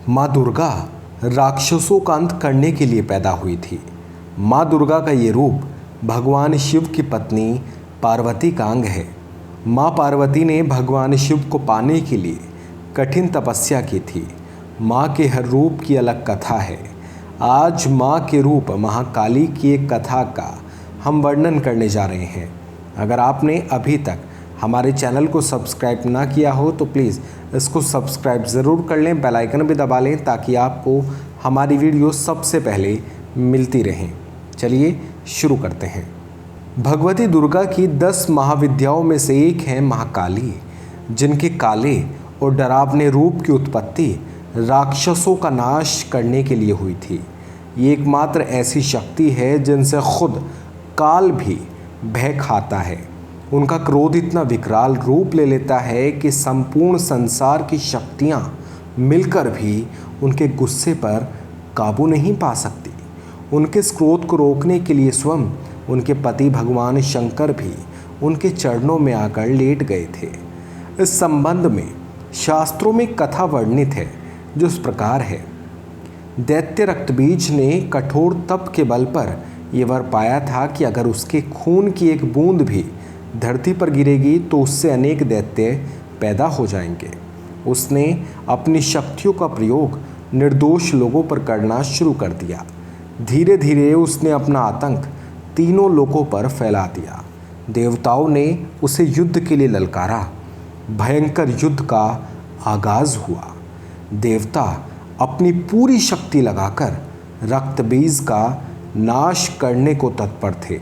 माँ दुर्गा राक्षसों का अंत करने के लिए पैदा हुई थी। माँ दुर्गा का ये रूप भगवान शिव की पत्नी पार्वती का अंग है। माँ पार्वती ने भगवान शिव को पाने के लिए कठिन तपस्या की थी। माँ के हर रूप की अलग कथा है। आज माँ के रूप महाकाली की एक कथा का हम वर्णन करने जा रहे हैं। अगर आपने अभी तक हमारे चैनल को सब्सक्राइब ना किया हो तो प्लीज़ इसको सब्सक्राइब ज़रूर कर लें, बेल आइकन भी दबा लें ताकि आपको हमारी वीडियो सबसे पहले मिलती रहें। चलिए शुरू करते हैं। भगवती दुर्गा की 10 महाविद्याओं में से एक है महाकाली, जिनके काले और डरावने रूप की उत्पत्ति राक्षसों का नाश करने के लिए हुई थी। ये एकमात्र ऐसी शक्ति है जिनसे खुद काल भी भय खाता है। उनका क्रोध इतना विकराल रूप ले लेता है कि संपूर्ण संसार की शक्तियाँ मिलकर भी उनके गुस्से पर काबू नहीं पा सकती। उनके इस क्रोध को रोकने के लिए स्वयं उनके पति भगवान शंकर भी उनके चरणों में आकर लेट गए थे। इस संबंध में शास्त्रों में कथा वर्णित है जो इस प्रकार है। दैत्य रक्तबीज ने कठोर तप के बल पर यह वर पाया था कि अगर उसके खून की एक बूंद भी धरती पर गिरेगी तो उससे अनेक दैत्य पैदा हो जाएंगे। उसने अपनी शक्तियों का प्रयोग निर्दोष लोगों पर करना शुरू कर दिया। धीरे धीरे उसने अपना आतंक तीनों लोकों पर फैला दिया। देवताओं ने उसे युद्ध के लिए ललकारा। भयंकर युद्ध का आगाज हुआ। देवता अपनी पूरी शक्ति लगाकर रक्तबीज का नाश करने को तत्पर थे,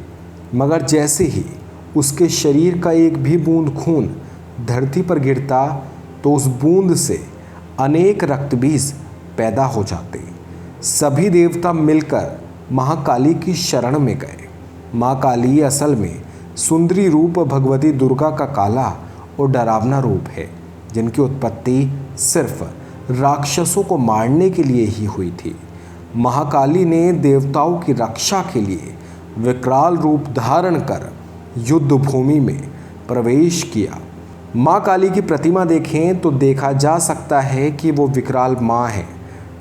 मगर जैसे ही उसके शरीर का एक भी बूंद खून धरती पर गिरता तो उस बूंद से अनेक रक्तबीज पैदा हो जाते। सभी देवता मिलकर महाकाली की शरण में गए। माँ काली असल में सुंदरी रूप भगवती दुर्गा का काला और डरावना रूप है, जिनकी उत्पत्ति सिर्फ राक्षसों को मारने के लिए ही हुई थी। महाकाली ने देवताओं की रक्षा के लिए विकराल रूप धारण कर युद्ध भूमि में प्रवेश किया। माँ काली की प्रतिमा देखें तो देखा जा सकता है कि वो विकराल माँ है,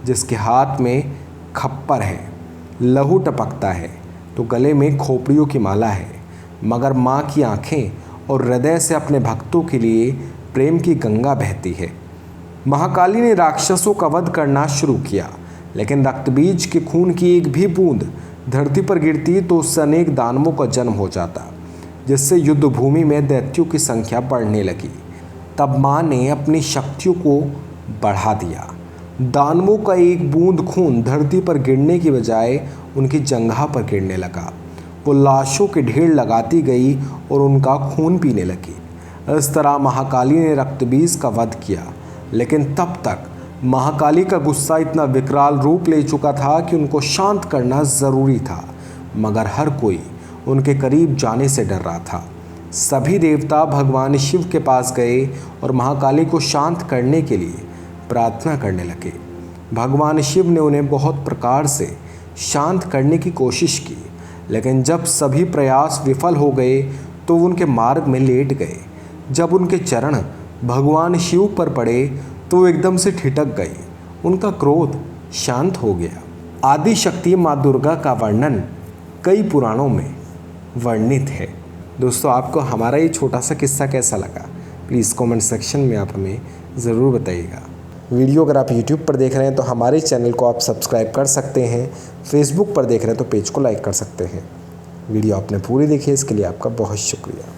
जिसके हाथ में खप्पर है, लहू टपकता है तो गले में खोपड़ियों की माला है, मगर माँ की आँखें और हृदय से अपने भक्तों के लिए प्रेम की गंगा बहती है। महाकाली ने राक्षसों का वध करना शुरू किया, लेकिन रक्तबीज के खून की एक भी बूंद धरती पर गिरती तो उससे अनेक दानवों का जन्म हो जाता, जिससे युद्ध भूमि में दैत्यों की संख्या बढ़ने लगी। तब माँ ने अपनी शक्तियों को बढ़ा दिया। दानवों का एक बूंद खून धरती पर गिरने की बजाय उनकी जंघा पर गिरने लगा। वो लाशों के ढेर लगाती गई और उनका खून पीने लगी। इस तरह महाकाली ने रक्तबीज का वध किया, लेकिन तब तक महाकाली का गुस्सा इतना विकराल रूप ले चुका था कि उनको शांत करना ज़रूरी था, मगर हर कोई उनके करीब जाने से डर रहा था। सभी देवता भगवान शिव के पास गए और महाकाली को शांत करने के लिए प्रार्थना करने लगे। भगवान शिव ने उन्हें बहुत प्रकार से शांत करने की कोशिश की, लेकिन जब सभी प्रयास विफल हो गए तो उनके मार्ग में लेट गए। जब उनके चरण भगवान शिव पर पड़े तो वो एकदम से ठिठक गए। उनका क्रोध शांत हो गया। आदि शक्ति माँ दुर्गा का वर्णन कई पुराणों में वर्णित है। दोस्तों, आपको हमारा ये छोटा सा किस्सा कैसा लगा, प्लीज़ कमेंट सेक्शन में आप हमें ज़रूर बताइएगा। वीडियो अगर आप यूट्यूब पर देख रहे हैं तो हमारे चैनल को आप सब्सक्राइब कर सकते हैं। फेसबुक पर देख रहे हैं तो पेज को लाइक कर सकते हैं। वीडियो आपने पूरी देखी, इसके लिए आपका बहुत शुक्रिया।